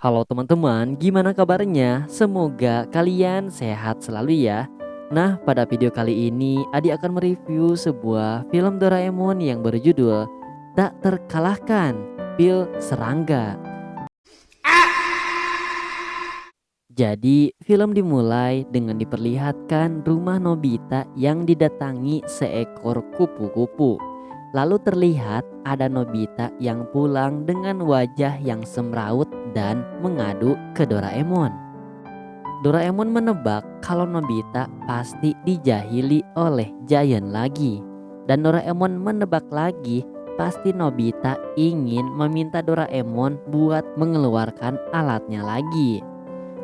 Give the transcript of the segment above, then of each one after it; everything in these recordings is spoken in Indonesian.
Halo teman-teman, gimana kabarnya? Semoga kalian sehat selalu ya. Nah, pada video kali ini Adi akan mereview sebuah film Doraemon yang berjudul Tak Terkalahkan, Pil Serangga. Jadi, film dimulai dengan diperlihatkan rumah Nobita yang didatangi seekor kupu-kupu. Lalu terlihat ada Nobita yang pulang dengan wajah yang semrawut dan mengadu ke Doraemon. Doraemon menebak kalau Nobita pasti dijahili oleh Giant lagi. Dan Doraemon menebak lagi pasti Nobita ingin meminta Doraemon buat mengeluarkan alatnya lagi.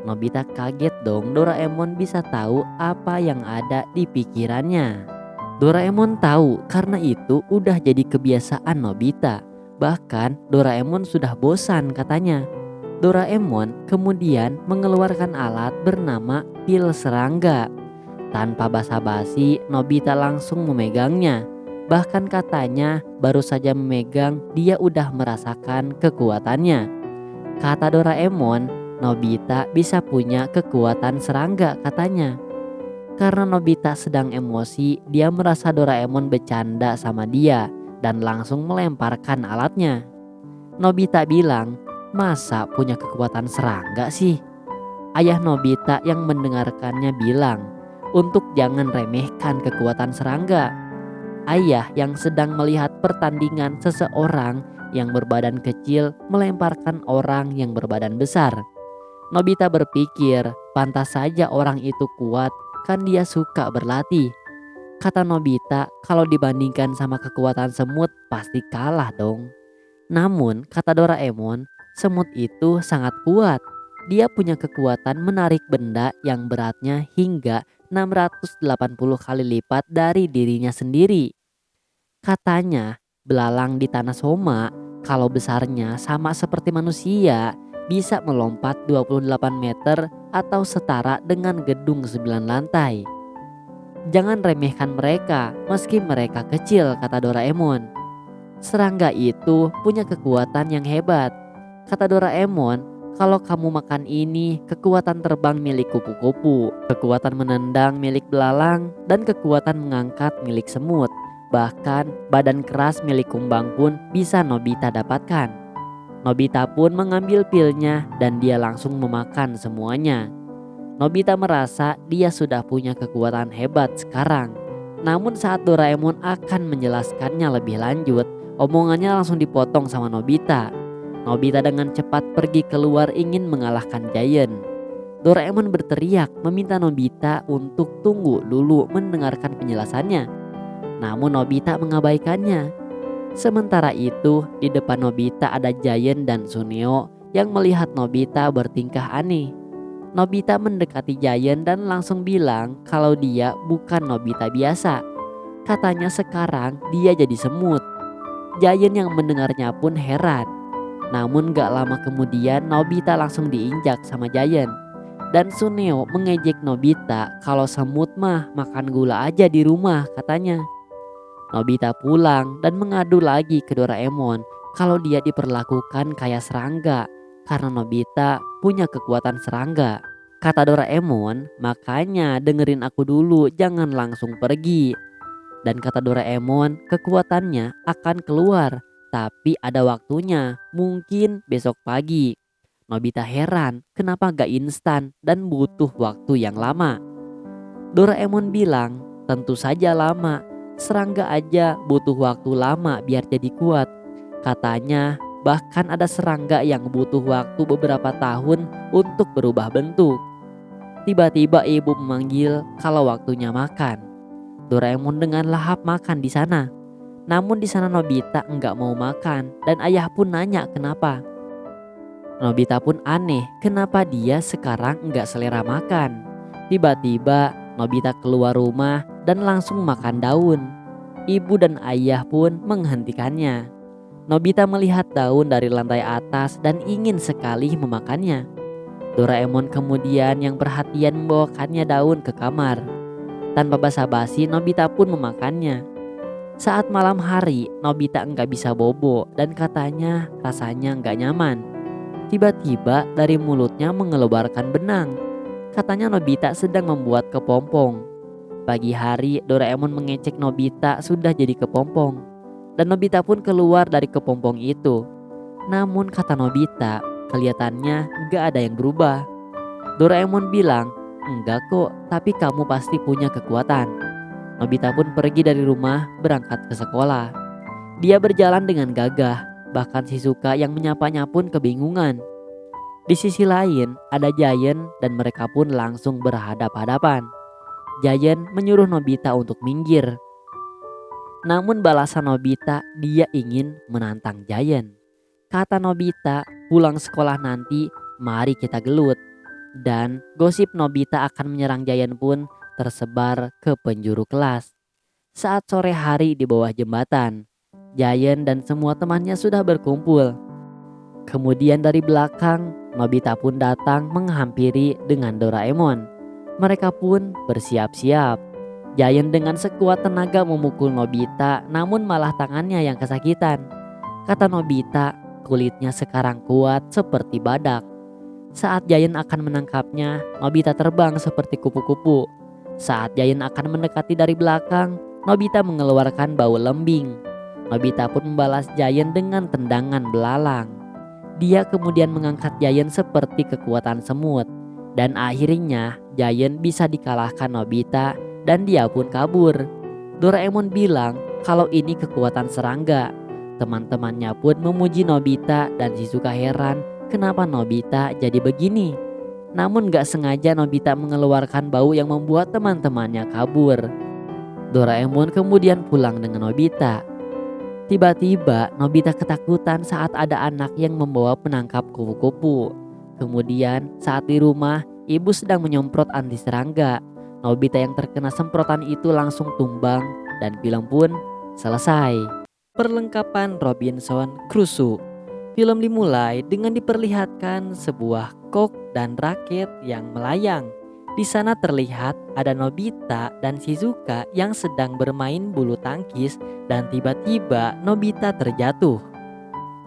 Nobita kaget dong, Doraemon bisa tahu apa yang ada di pikirannya. Doraemon tahu karena itu udah jadi kebiasaan Nobita. Bahkan Doraemon sudah bosan katanya. Doraemon kemudian mengeluarkan alat bernama pil serangga. Tanpa basa-basi, Nobita langsung memegangnya. Bahkan katanya baru saja memegang dia udah merasakan kekuatannya. Kata Doraemon, Nobita bisa punya kekuatan serangga katanya. Karena Nobita sedang emosi, dia merasa Doraemon bercanda sama dia dan langsung melemparkan alatnya. Nobita bilang, "Masa punya kekuatan serangga sih?" Ayah Nobita yang mendengarkannya bilang, "Untuk jangan remehkan kekuatan serangga." Ayah yang sedang melihat pertandingan seseorang yang berbadan kecil melemparkan orang yang berbadan besar. Nobita berpikir, pantas saja orang itu kuat, kan dia suka berlatih. Kata Nobita, kalau dibandingkan sama kekuatan semut pasti kalah dong. Namun, kata Doraemon, semut itu sangat kuat. Dia punya kekuatan menarik benda yang beratnya hingga 680 kali lipat dari dirinya sendiri. Katanya, belalang di tanah Soma kalau besarnya sama seperti manusia bisa melompat 28 meter atau setara dengan gedung 9 lantai. Jangan remehkan mereka meski mereka kecil, kata Doraemon. Serangga itu punya kekuatan yang hebat. Kata Doraemon, kalau kamu makan ini, kekuatan terbang milik kupu-kupu, kekuatan menendang milik belalang, dan kekuatan mengangkat milik semut. Bahkan badan keras milik kumbang pun bisa Nobita dapatkan. Nobita pun mengambil pilnya dan dia langsung memakan semuanya. Nobita merasa dia sudah punya kekuatan hebat sekarang. Namun saat Doraemon akan menjelaskannya lebih lanjut, omongannya langsung dipotong sama Nobita. Nobita dengan cepat pergi keluar ingin mengalahkan Giant. Doraemon berteriak meminta Nobita untuk tunggu dulu mendengarkan penjelasannya. Namun Nobita mengabaikannya. Sementara itu di depan Nobita ada Giant dan Suneo yang melihat Nobita bertingkah aneh. Nobita mendekati Giant dan langsung bilang kalau dia bukan Nobita biasa. Katanya sekarang dia jadi semut. Giant yang mendengarnya pun heran. Namun gak lama kemudian Nobita langsung diinjak sama Giant. Dan Suneo mengejek Nobita kalau semut mah makan gula aja di rumah katanya. Nobita pulang dan mengadu lagi ke Doraemon kalau dia diperlakukan kayak serangga karena Nobita punya kekuatan serangga. Kata Doraemon, makanya dengerin aku dulu, jangan langsung pergi. Dan kata Doraemon, kekuatannya akan keluar, tapi ada waktunya, mungkin besok pagi. Nobita heran kenapa gak instan dan butuh waktu yang lama. Doraemon bilang, tentu saja lama. Serangga aja butuh waktu lama biar jadi kuat. Katanya bahkan ada serangga yang butuh waktu beberapa tahun untuk berubah bentuk. Tiba-tiba ibu memanggil kalau waktunya makan. Doraemon dengan lahap makan di sana. Namun di sana Nobita enggak mau makan dan ayah pun nanya kenapa. Nobita pun aneh kenapa dia sekarang enggak selera makan. Tiba-tiba Nobita keluar rumah dan langsung makan daun. Ibu dan ayah pun menghentikannya. Nobita melihat daun dari lantai atas dan ingin sekali memakannya. Doraemon kemudian yang perhatian membawakannya daun ke kamar. Tanpa basa-basi Nobita pun memakannya. Saat malam hari Nobita enggak bisa bobo dan katanya rasanya enggak nyaman. Tiba-tiba dari mulutnya mengeluarkan benang. Katanya Nobita sedang membuat kepompong. Pagi hari Doraemon mengecek Nobita sudah jadi kepompong. Dan Nobita pun keluar dari kepompong itu. Namun kata Nobita, kelihatannya gak ada yang berubah. Doraemon bilang, enggak kok, tapi kamu pasti punya kekuatan. Nobita pun pergi dari rumah berangkat ke sekolah. Dia berjalan dengan gagah, bahkan Shizuka yang menyapanya pun kebingungan. Di sisi lain ada Giant dan mereka pun langsung berhadap-hadapan. Giant menyuruh Nobita untuk minggir. Namun balasan Nobita, dia ingin menantang Giant. Kata Nobita, pulang sekolah nanti mari kita gelut. Dan gosip Nobita akan menyerang Giant pun tersebar ke penjuru kelas. Saat sore hari di bawah jembatan, Giant dan semua temannya sudah berkumpul. Kemudian dari belakang, Nobita pun datang menghampiri dengan Doraemon. Mereka pun bersiap-siap. Giant dengan sekuat tenaga memukul Nobita, namun malah tangannya yang kesakitan. Kata Nobita, kulitnya sekarang kuat seperti badak. Saat Giant akan menangkapnya, Nobita terbang seperti kupu-kupu. Saat Giant akan mendekati dari belakang, Nobita mengeluarkan bau lembing. Nobita pun membalas Giant dengan tendangan belalang. Dia kemudian mengangkat Giant seperti kekuatan semut. Dan akhirnya Giant bisa dikalahkan Nobita dan dia pun kabur. Doraemon bilang kalau ini kekuatan serangga. Teman-temannya pun memuji Nobita dan Shizuka heran kenapa Nobita jadi begini. Namun gak sengaja Nobita mengeluarkan bau yang membuat teman-temannya kabur. Doraemon kemudian pulang dengan Nobita. Tiba-tiba Nobita ketakutan saat ada anak yang membawa penangkap kupu-kupu. Kemudian saat di rumah, ibu sedang menyemprot anti serangga. Nobita yang terkena semprotan itu langsung tumbang dan film pun selesai. Perlengkapan Robinson Crusoe. Film dimulai dengan diperlihatkan sebuah kok dan raket yang melayang. Di sana terlihat ada Nobita dan Shizuka yang sedang bermain bulu tangkis dan tiba-tiba Nobita terjatuh.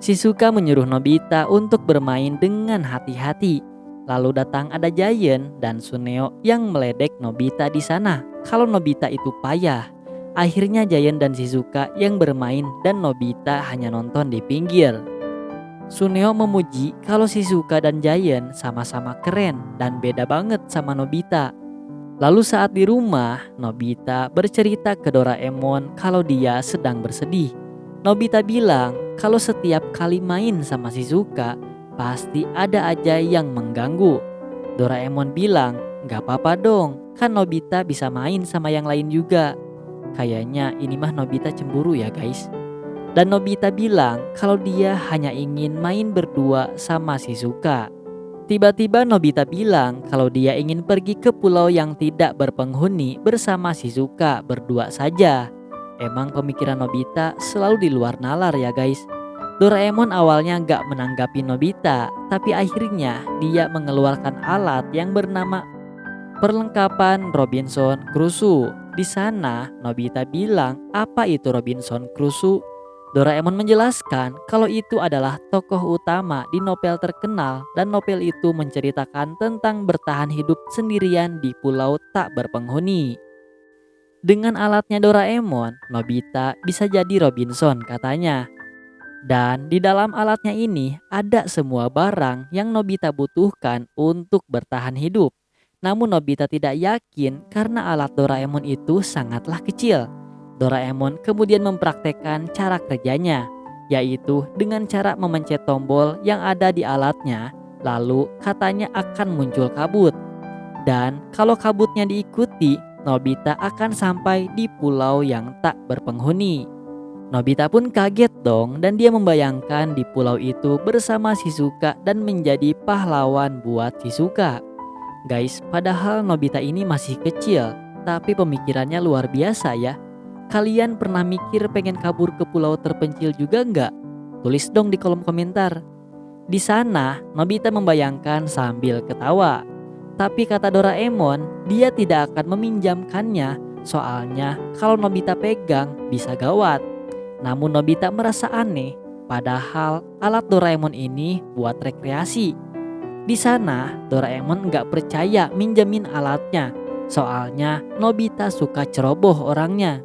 Shizuka menyuruh Nobita untuk bermain dengan hati-hati. Lalu datang ada Giant dan Suneo yang meledek Nobita di sana kalau Nobita itu payah. Akhirnya Giant dan Shizuka yang bermain dan Nobita hanya nonton di pinggir. Suneo memuji kalau Shizuka dan Giant sama-sama keren dan beda banget sama Nobita. Lalu saat di rumah, Nobita bercerita ke Doraemon kalau dia sedang bersedih. Nobita bilang kalau setiap kali main sama Shizuka, pasti ada aja yang mengganggu. Doraemon bilang, gak apa-apa dong, kan Nobita bisa main sama yang lain juga. Kayaknya ini mah Nobita cemburu ya guys. Dan Nobita bilang kalau dia hanya ingin main berdua sama Shizuka. Tiba-tiba Nobita bilang kalau dia ingin pergi ke pulau yang tidak berpenghuni bersama Shizuka berdua saja. Emang pemikiran Nobita selalu di luar nalar ya guys. Doraemon awalnya gak menanggapi Nobita, tapi akhirnya dia mengeluarkan alat yang bernama perlengkapan Robinson Crusoe. Di sana Nobita bilang apa itu Robinson Crusoe. Doraemon menjelaskan kalau itu adalah tokoh utama di novel terkenal dan novel itu menceritakan tentang bertahan hidup sendirian di pulau tak berpenghuni. Dengan alatnya Doraemon, Nobita bisa jadi Robinson katanya. Dan di dalam alatnya ini ada semua barang yang Nobita butuhkan untuk bertahan hidup. Namun Nobita tidak yakin karena alat Doraemon itu sangatlah kecil. Doraemon kemudian mempraktekkan cara kerjanya, yaitu dengan cara memencet tombol yang ada di alatnya, lalu katanya akan muncul kabut. Dan kalau kabutnya diikuti, Nobita akan sampai di pulau yang tak berpenghuni. Nobita pun kaget dong dan dia membayangkan di pulau itu bersama Shizuka dan menjadi pahlawan buat Shizuka. Guys, padahal Nobita ini masih kecil, tapi pemikirannya luar biasa ya. Kalian pernah mikir pengen kabur ke pulau terpencil juga nggak? Tulis dong di kolom komentar. Di sana, Nobita membayangkan sambil ketawa. Tapi kata Doraemon, dia tidak akan meminjamkannya. Soalnya kalau Nobita pegang bisa gawat. Namun Nobita merasa aneh. Padahal alat Doraemon ini buat rekreasi. Di sana Doraemon nggak percaya minjemin alatnya. Soalnya Nobita suka ceroboh orangnya.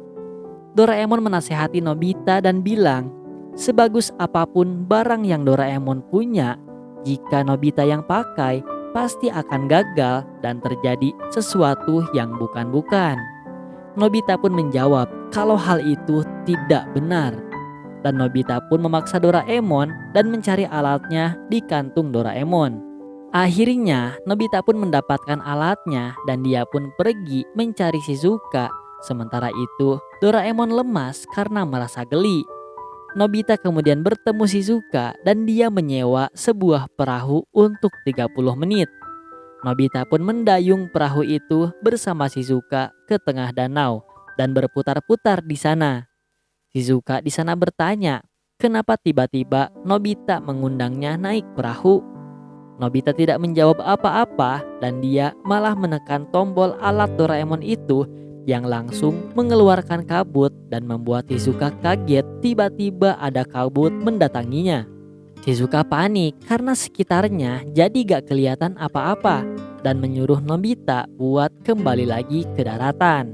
Doraemon menasehati Nobita dan bilang, sebagus apapun barang yang Doraemon punya, jika Nobita yang pakai, pasti akan gagal dan terjadi sesuatu yang bukan-bukan. Nobita pun menjawab kalau hal itu tidak benar. Dan Nobita pun memaksa Doraemon dan mencari alatnya di kantung Doraemon. Akhirnya Nobita pun mendapatkan alatnya dan dia pun pergi mencari Shizuka. Sementara itu Doraemon lemas karena merasa geli. Nobita kemudian bertemu Shizuka dan dia menyewa sebuah perahu untuk 30 menit. Nobita pun mendayung perahu itu bersama Shizuka ke tengah danau dan berputar-putar di sana. Shizuka di sana bertanya, kenapa tiba-tiba Nobita mengundangnya naik perahu? Nobita tidak menjawab apa-apa dan dia malah menekan tombol alat Doraemon itu yang langsung mengeluarkan kabut dan membuat Shizuka kaget. Tiba-tiba ada kabut mendatanginya. Shizuka panik karena sekitarnya jadi gak kelihatan apa-apa dan menyuruh Nobita buat kembali lagi ke daratan.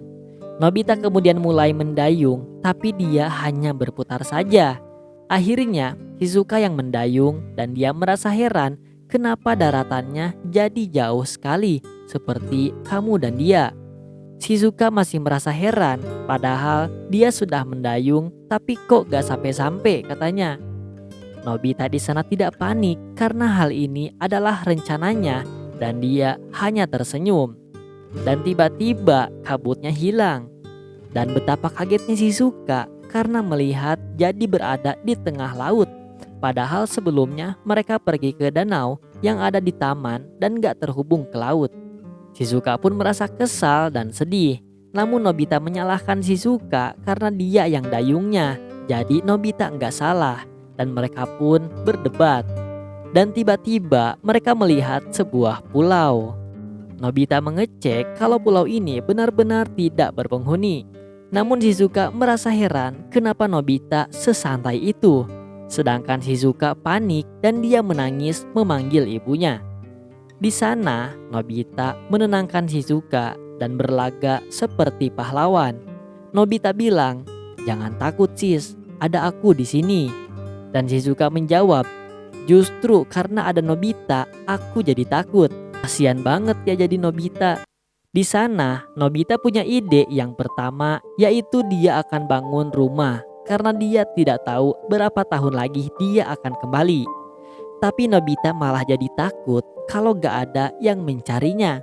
Nobita kemudian mulai mendayung tapi dia hanya berputar saja. Akhirnya Shizuka yang mendayung dan dia merasa heran kenapa daratannya jadi jauh sekali seperti kamu dan dia. Shizuka masih merasa heran padahal dia sudah mendayung tapi kok gak sampai-sampai katanya. Nobita di sana tidak panik karena hal ini adalah rencananya dan dia hanya tersenyum. Dan tiba-tiba kabutnya hilang. Dan betapa kagetnya Shizuka karena melihat jadi berada di tengah laut. Padahal sebelumnya mereka pergi ke danau yang ada di taman dan gak terhubung ke laut. Shizuka pun merasa kesal dan sedih. Namun Nobita menyalahkan Shizuka karena dia yang dayungnya. Jadi Nobita gak salah dan mereka pun berdebat. Dan tiba-tiba mereka melihat sebuah pulau. Nobita mengecek kalau pulau ini benar-benar tidak berpenghuni. Namun Shizuka merasa heran kenapa Nobita sesantai itu. Sedangkan Shizuka panik dan dia menangis memanggil ibunya. Di sana Nobita menenangkan Shizuka dan berlaga seperti pahlawan. Nobita bilang, "Jangan takut sis, ada aku di sini." Dan Shizuka menjawab, "Justru karena ada Nobita, aku jadi takut. Kasian banget ya jadi Nobita." Di sana Nobita punya ide yang pertama, yaitu dia akan bangun rumah karena dia tidak tahu berapa tahun lagi dia akan kembali. Tapi Nobita malah jadi takut kalau gak ada yang mencarinya.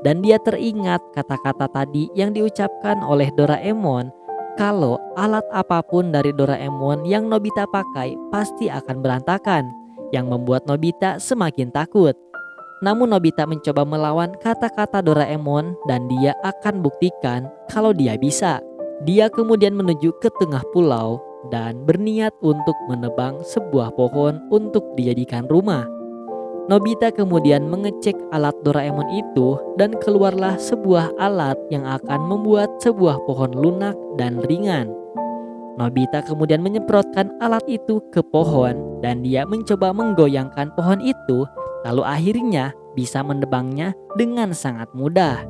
Dan dia teringat kata-kata tadi yang diucapkan oleh Doraemon kalau alat apapun dari Doraemon yang Nobita pakai pasti akan berantakan, yang membuat Nobita semakin takut. Namun Nobita mencoba melawan kata-kata Doraemon dan dia akan buktikan kalau dia bisa. Dia kemudian menuju ke tengah pulau dan berniat untuk menebang sebuah pohon untuk dijadikan rumah. Nobita kemudian mengecek alat Doraemon itu dan keluarlah sebuah alat yang akan membuat sebuah pohon lunak dan ringan. Nobita kemudian menyemprotkan alat itu ke pohon dan dia mencoba menggoyangkan pohon itu, lalu akhirnya bisa menebangnya dengan sangat mudah.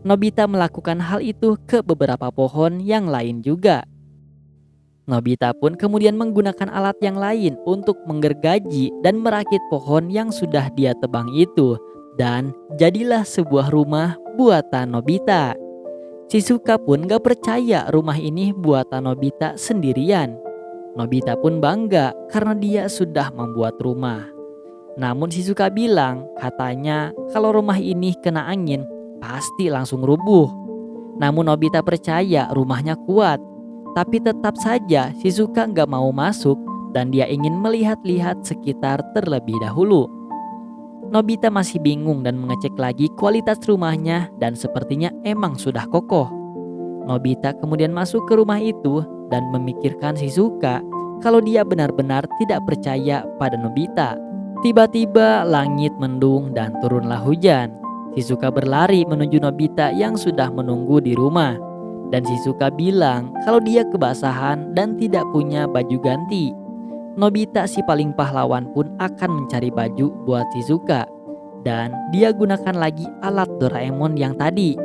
Nobita melakukan hal itu ke beberapa pohon yang lain juga. Nobita pun kemudian menggunakan alat yang lain untuk menggergaji dan merakit pohon yang sudah dia tebang itu. Dan jadilah sebuah rumah buatan Nobita. Shizuka pun gak percaya rumah ini buatan Nobita sendirian. Nobita pun bangga karena dia sudah membuat rumah. Namun Shizuka bilang katanya kalau rumah ini kena angin pasti langsung rubuh. Namun Nobita percaya rumahnya kuat. Tapi tetap saja Shizuka gak mau masuk dan dia ingin melihat-lihat sekitar terlebih dahulu. Nobita masih bingung dan mengecek lagi kualitas rumahnya dan sepertinya emang sudah kokoh. Nobita kemudian masuk ke rumah itu dan memikirkan Shizuka kalau dia benar-benar tidak percaya pada Nobita. Tiba-tiba langit mendung dan turunlah hujan. Shizuka berlari menuju Nobita yang sudah menunggu di rumah. Dan Shizuka bilang kalau dia kebasahan dan tidak punya baju ganti. Nobita si paling pahlawan pun akan mencari baju buat Shizuka. Dan dia gunakan lagi alat Doraemon yang tadi.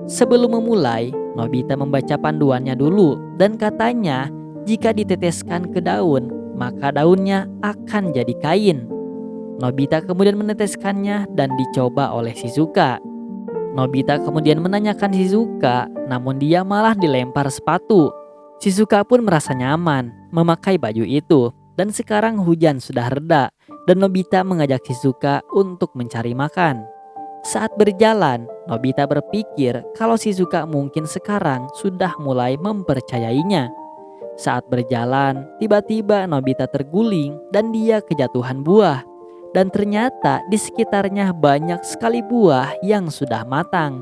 Sebelum memulai, Nobita membaca panduannya dulu dan katanya jika diteteskan ke daun, maka daunnya akan jadi kain. Nobita kemudian meneteskannya dan dicoba oleh Shizuka. Nobita kemudian menanyakan Shizuka, namun dia malah dilempar sepatu. Shizuka pun merasa nyaman memakai baju itu. Dan sekarang hujan sudah reda dan Nobita mengajak Shizuka untuk mencari makan. Saat berjalan, Nobita berpikir kalau Shizuka mungkin sekarang sudah mulai mempercayainya. Saat berjalan, tiba-tiba Nobita terguling dan dia kejatuhan buah. Dan ternyata di sekitarnya banyak sekali buah yang sudah matang.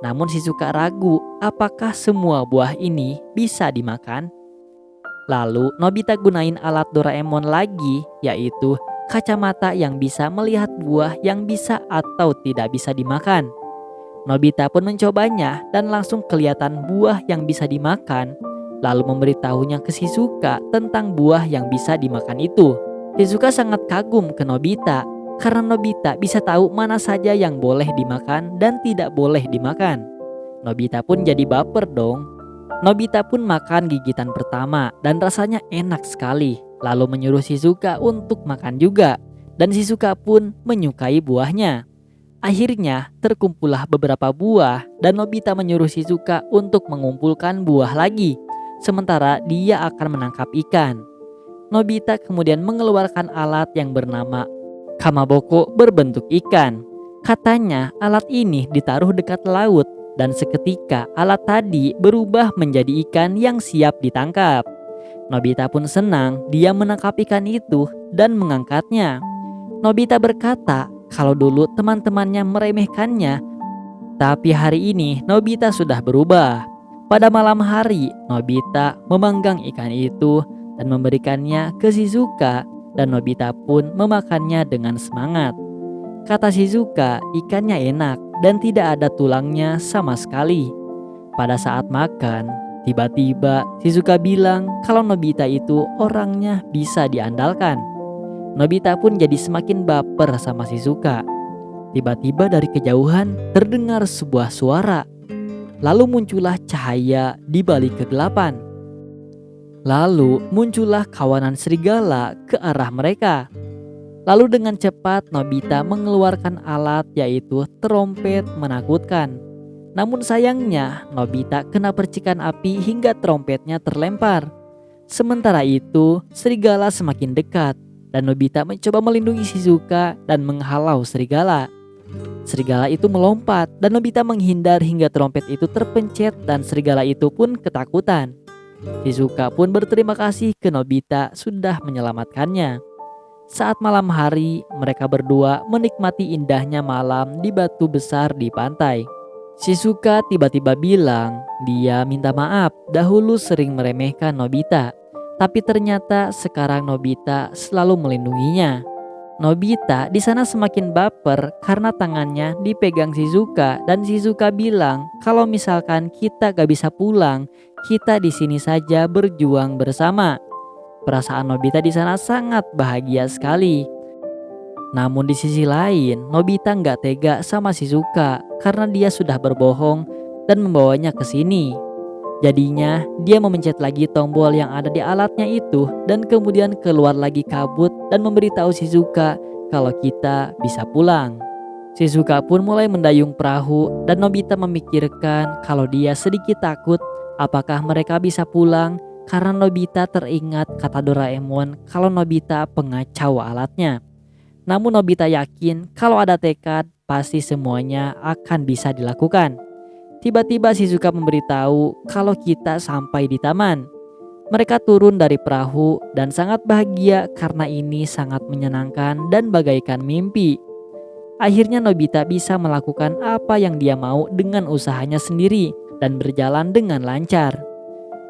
Namun Shizuka ragu apakah semua buah ini bisa dimakan. Lalu Nobita gunain alat Doraemon lagi, yaitu kacamata yang bisa melihat buah yang bisa atau tidak bisa dimakan. Nobita pun mencobanya dan langsung kelihatan buah yang bisa dimakan. Lalu memberitahunya ke Shizuka tentang buah yang bisa dimakan itu. Shizuka sangat kagum ke Nobita karena Nobita bisa tahu mana saja yang boleh dimakan dan tidak boleh dimakan. Nobita pun jadi baper dong. Nobita pun makan gigitan pertama dan rasanya enak sekali. Lalu menyuruh Shizuka untuk makan juga. Dan Shizuka pun menyukai buahnya. Akhirnya terkumpullah beberapa buah dan Nobita menyuruh Shizuka untuk mengumpulkan buah lagi. Sementara dia akan menangkap ikan. Nobita kemudian mengeluarkan alat yang bernama kamaboko berbentuk ikan. Katanya alat ini ditaruh dekat laut. Dan seketika alat tadi berubah menjadi ikan yang siap ditangkap. Nobita pun senang dia menangkap ikan itu dan mengangkatnya. Nobita berkata kalau dulu teman-temannya meremehkannya, tapi hari ini Nobita sudah berubah. Pada malam hari, Nobita memanggang ikan itu dan memberikannya ke Shizuka dan Nobita pun memakannya dengan semangat. Kata Shizuka, ikannya enak dan tidak ada tulangnya sama sekali. Pada saat makan, tiba-tiba Shizuka bilang kalau Nobita itu orangnya bisa diandalkan. Nobita pun jadi semakin baper sama Shizuka. Tiba-tiba dari kejauhan terdengar sebuah suara. Lalu muncullah cahaya di balik kegelapan. Lalu muncullah kawanan serigala ke arah mereka. Lalu dengan cepat Nobita mengeluarkan alat yaitu trompet menakutkan. Namun sayangnya Nobita kena percikan api hingga trompetnya terlempar. Sementara itu serigala semakin dekat dan Nobita mencoba melindungi Shizuka dan menghalau serigala. Serigala itu melompat dan Nobita menghindar hingga trompet itu terpencet dan serigala itu pun ketakutan. Shizuka pun berterima kasih ke Nobita sudah menyelamatkannya. Saat malam hari, mereka berdua menikmati indahnya malam di batu besar di pantai. Shizuka tiba-tiba bilang dia minta maaf dahulu sering meremehkan Nobita. Tapi ternyata sekarang Nobita selalu melindunginya. Nobita di sana semakin baper karena tangannya dipegang Shizuka dan Shizuka bilang kalau misalkan kita gak bisa pulang, kita di sini saja berjuang bersama. Perasaan Nobita di sana sangat bahagia sekali. Namun di sisi lain, Nobita nggak tega sama Shizuka karena dia sudah berbohong dan membawanya ke sini. Jadinya dia memencet lagi tombol yang ada di alatnya itu dan kemudian keluar lagi kabut dan memberitahu Shizuka kalau kita bisa pulang. Shizuka pun mulai mendayung perahu dan Nobita memikirkan kalau dia sedikit takut apakah mereka bisa pulang. Karena Nobita teringat kata Doraemon kalau Nobita pengacau alatnya. Namun Nobita yakin kalau ada tekad pasti semuanya akan bisa dilakukan. Tiba-tiba Shizuka memberitahu kalau kita sampai di taman. Mereka turun dari perahu dan sangat bahagia karena ini sangat menyenangkan dan bagaikan mimpi. Akhirnya Nobita bisa melakukan apa yang dia mau dengan usahanya sendiri dan berjalan dengan lancar.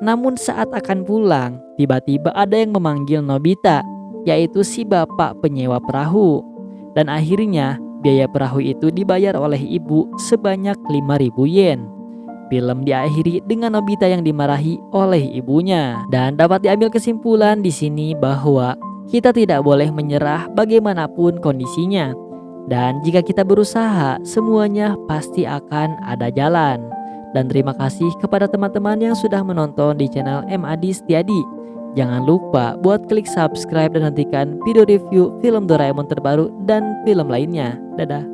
Namun saat akan pulang, tiba-tiba ada yang memanggil Nobita, yaitu si bapak penyewa perahu. Dan akhirnya biaya perahu itu dibayar oleh ibu sebanyak 5.000 yen. Film diakhiri dengan Nobita yang dimarahi oleh ibunya. Dan dapat diambil kesimpulan di sini bahwa kita tidak boleh menyerah bagaimanapun kondisinya. Dan jika kita berusaha, semuanya pasti akan ada jalan. Dan terima kasih kepada teman-teman yang sudah menonton di channel MAD Setiadi. Jangan lupa buat klik subscribe dan nantikan video review film Doraemon terbaru dan film lainnya. Dadah.